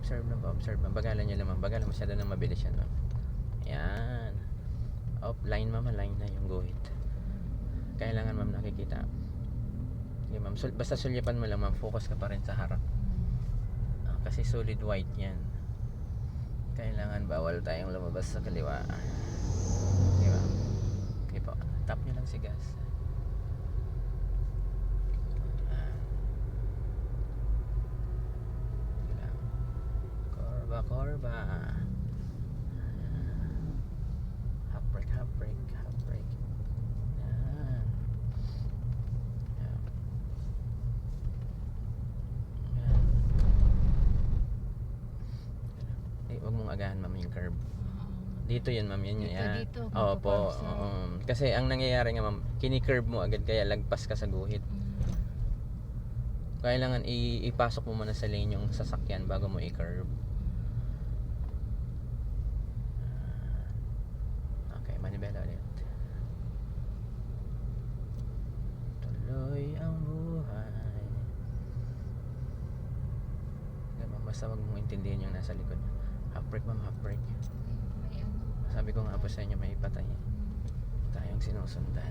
pa-observe ma'am. Bagalan nyo lang ma'am. Bagalan masyado nang mabilis yan ma'am. Yan. Line ma'am, line na yung guhit. Kailangan ma'am nakikita. Okay ma'am, basta sulyapan mo lang ma'am. Focus ka pa rin sa harap. Kasi solid white yan. Kailangan bawal tayong lumabas sa kaliwa. Okay ma'am. Okay po. Tap nyo lang si gas. Korba. Half brake. Yan. Yan. Huwag mong agahan ma'am yung curve. Dito yan ma'am, yan. Dito, Opo. Kasi ang nangyayari nga ma'am, kini-curve mo agad kaya lagpas ka sa guhit. Kailangan ipasok mo muna sa lane yung sasakyan bago mo i-curve. Okay, manibela ulit. Tuloy ang buhay. Basta wag mong intindihin yung nasa likod. Half brake ma'am, half brake. Sabi ko nga po sa inyo, may ipatay tayong sinusundan.